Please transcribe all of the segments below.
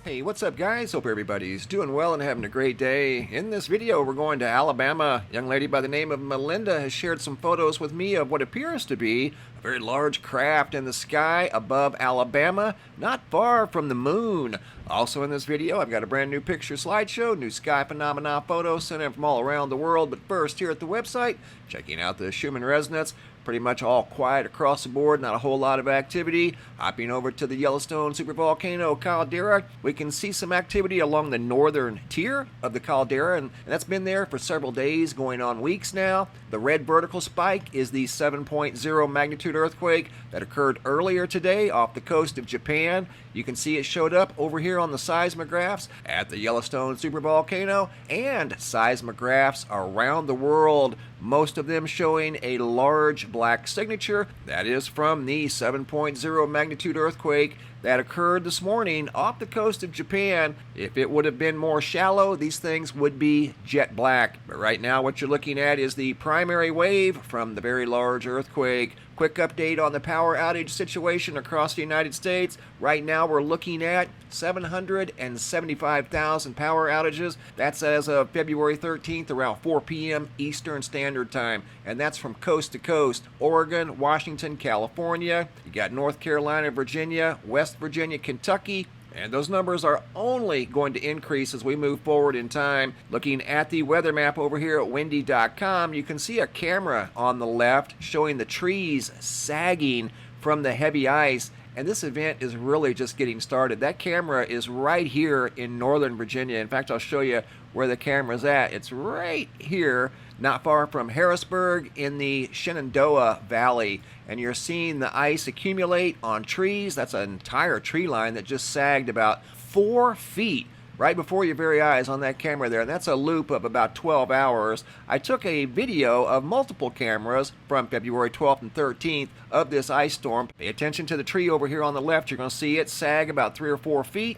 Hey, what's up guys? Hope everybody's doing well and having a great day. In this video, we're going to Alabama. A young lady by the name of Melinda has shared some photos with me of what appears to be a very large craft in the sky above Alabama, not far from the moon. Also in this video, I've got a brand new picture slideshow, new sky phenomena photos sent in from all around the world. But first, here at the website, checking out the Schumann resonance. Pretty much all quiet across the board, not a whole lot of activity. Hopping over to the Yellowstone supervolcano caldera, we can see some activity along the northern tier of the caldera, and that's been there for several days, going on weeks now. The red vertical spike is the 7.0 magnitude earthquake that occurred earlier today off the coast of Japan. You can see it showed up over here on the seismographs at the Yellowstone supervolcano and seismographs around the world, most of them showing a large black signature. That is from the 7.0 magnitude earthquake that occurred this morning off the coast of Japan. If it would have been more shallow, these things would be jet black. But right now what you're looking at is the primary wave from the very large earthquake. Quick update on the power outage situation across the United States. Right now we're looking at 775,000 power outages. That's as of February 13th around 4 p.m. Eastern Standard Time. And that's from coast to coast. Oregon, Washington, California. You got North Carolina, Virginia, West Virginia, Kentucky. And those numbers are only going to increase as we move forward in time. Looking at the weather map over here at windy.com, you can see a camera on the left showing the trees sagging from the heavy ice. And this event is really just getting started. That camera is right here in Northern Virginia. In fact, I'll show you where the camera's at. It's right here, not far from Harrisburg in the Shenandoah Valley. And you're seeing the ice accumulate on trees. That's an entire tree line that just sagged about 4 feet right before your very eyes on that camera there. And that's a loop of about 12 hours. I took a video of multiple cameras from February 12th and 13th of this ice storm. Pay attention to the tree over here on the left. You're going to see it sag about 3 or 4 feet.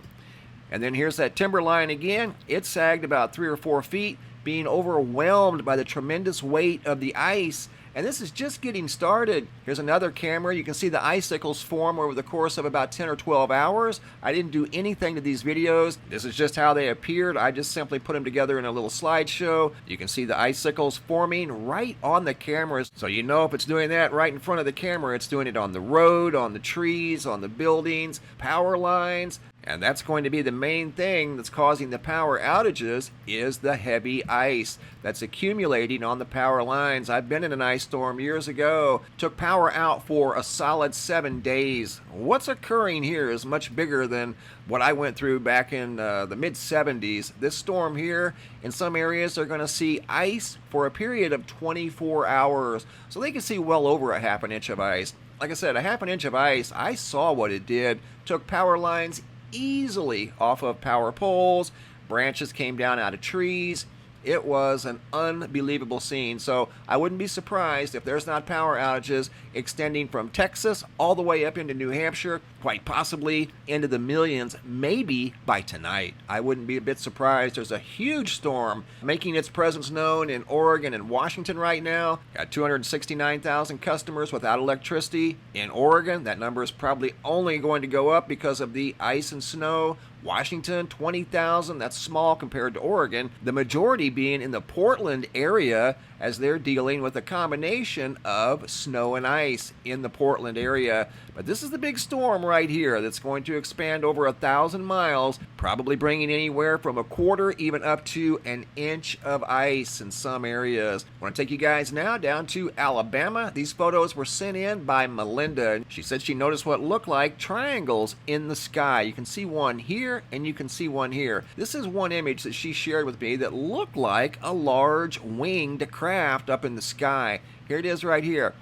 And then here's that timber line again. It sagged about 3 or 4 feet, being overwhelmed by the tremendous weight of the ice. And this is just getting started. Here's another camera. You can see the icicles form over the course of about 10 or 12 hours. I didn't do anything to these videos. This is just how they appeared. I just simply put them together in a little slideshow. You can see the icicles forming right on the cameras. So you know if it's doing that right in front of the camera, it's doing it on the road, on the trees, on the buildings, power lines. And that's going to be the main thing that's causing the power outages is the heavy ice that's accumulating on the power lines. I've been in an ice storm years ago, took power out for a solid 7 days. What's occurring here is much bigger than what I went through back in the mid-70s. This storm here, in some areas, they're going to see ice for a period of 24 hours. So they can see well over a half an inch of ice. Like I said, a half an inch of ice, I saw what it did. Took power lines easily off of power poles. Branches came down out of trees. It was an unbelievable scene. So I wouldn't be surprised if there's not power outages extending from Texas all the way up into New Hampshire, quite possibly into the millions, maybe by tonight. I wouldn't be a bit surprised. There's a huge storm making its presence known in Oregon and Washington right now. Got 269,000 customers without electricity in Oregon. That number is probably only going to go up because of the ice and snow. Washington, 20,000. That's small compared to Oregon. The majority being in the Portland area as they're dealing with a combination of snow and ice in the Portland area. But this is the big storm right here that's going to expand over 1,000 miles, probably bringing anywhere from a quarter even up to an inch of ice in some areas. I want to take you guys now down to Alabama. These photos were sent in by Melinda. She said she noticed what looked like triangles in the sky. You can see one here and you can see one here. This is one image that she shared with me that looked like a large winged craft up in the sky. Here it is right here.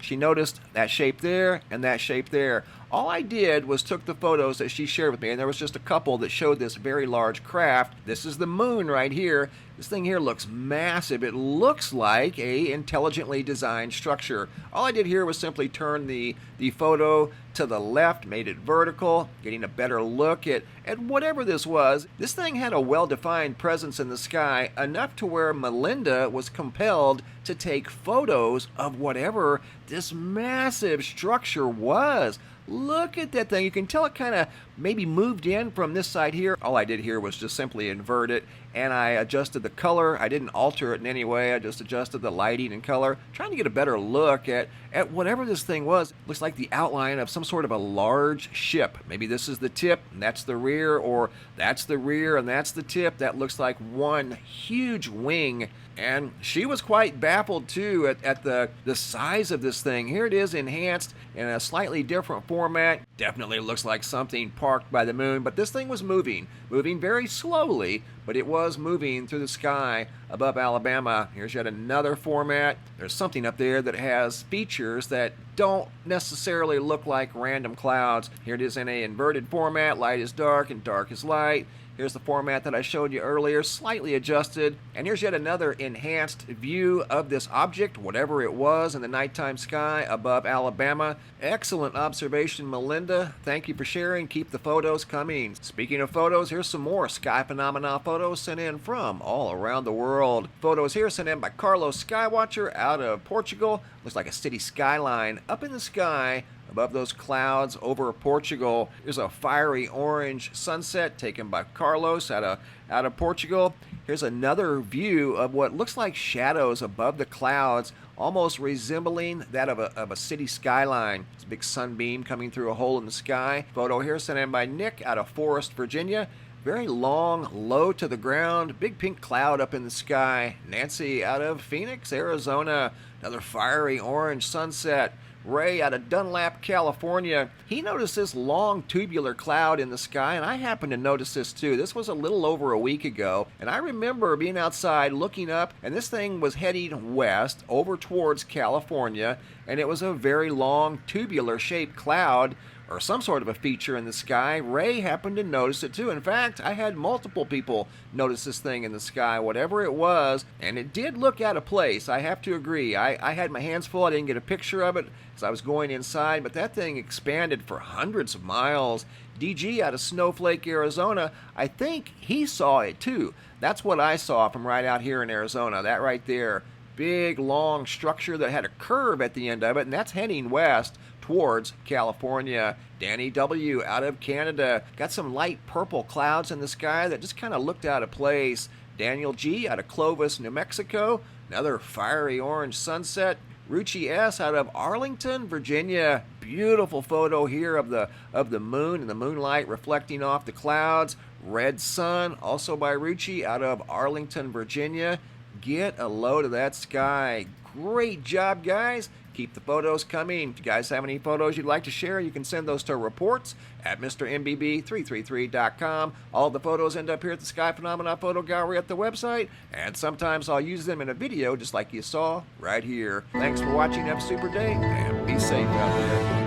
She noticed that shape there and that shape there. All I did was took the photos that she shared with me, and there was just a couple that showed this very large craft. This is the moon right here. This thing here looks massive. It looks like a intelligently designed structure. All I did here was simply turn the photo to the left, made it vertical, getting a better look at whatever this was. This thing had a well-defined presence in the sky, enough to where Melinda was compelled to take photos of whatever this massive structure was. Look at that thing. You can tell it kind of maybe moved in from this side here. All I did here was just simply invert it, and I adjusted the color. I didn't alter it in any way. I just adjusted the lighting and color, trying to get a better look at whatever this thing was. Looks like the outline of some sort of a large ship. Maybe this is the tip and that's the rear, or that's the rear and that's the tip. That looks like one huge wing. And she was quite baffled too at the size of this thing. Here it is enhanced in a slightly different format. Definitely looks like something parked by the moon, but this thing was moving very slowly, but it was moving through the sky above Alabama. Here's yet another format. There's something up there that has features that don't necessarily look like random clouds. Here it is in a inverted format. Light is dark and dark is light. Here's the format that I showed you earlier, slightly adjusted. And here's yet another enhanced view of this object, whatever it was, in the nighttime sky above Alabama. Excellent observation, Melinda. Thank you for sharing. Keep the photos coming. Speaking of photos, here's some more sky phenomena photos sent in from all around the world. Photos here sent in by Carlos Skywatcher out of Portugal. Looks like a city skyline up in the sky above those clouds over Portugal. There's a fiery orange sunset taken by Carlos out of Portugal. Here's another view of what looks like shadows above the clouds, almost resembling that of a city skyline. It's a big sunbeam coming through a hole in the sky. Photo here sent in by Nick out of Forest, Virginia. Very long, low to the ground, big pink cloud up in the sky. Nancy out of Phoenix, Arizona. Another fiery orange sunset. Ray out of Dunlap, California. He noticed this long tubular cloud in the sky, and I happened to notice this too. This was a little over a week ago, and I remember being outside looking up, and this thing was heading west over towards California, and it was a very long tubular shaped cloud, or some sort of a feature in the sky. Ray happened to notice it too. In fact, I had multiple people notice this thing in the sky, whatever it was, and it did look out of place. I have to agree. I had my hands full. I didn't get a picture of it as I was going inside, but that thing expanded for hundreds of miles. DG out of Snowflake, Arizona, I think he saw it too. That's what I saw from right out here in Arizona, that right there. Big, long structure that had a curve at the end of it, and that's heading west towards California. Danny W. out of Canada. Got some light purple clouds in the sky that just kind of looked out of place. Daniel G. out of Clovis, New Mexico. Another fiery orange sunset. Ruchi S. out of Arlington, Virginia. Beautiful photo here of the moon and the moonlight reflecting off the clouds. Red sun, also by Ruchi out of Arlington, Virginia. Get a load of that sky. Great job, guys. Keep the photos coming. If you guys have any photos you'd like to share, you can send those to reports at MrMBB333.com. All the photos end up here at the Sky Phenomena Photo Gallery at the website, and sometimes I'll use them in a video just like you saw right here. Thanks for watching. Have a super day, and be safe out there.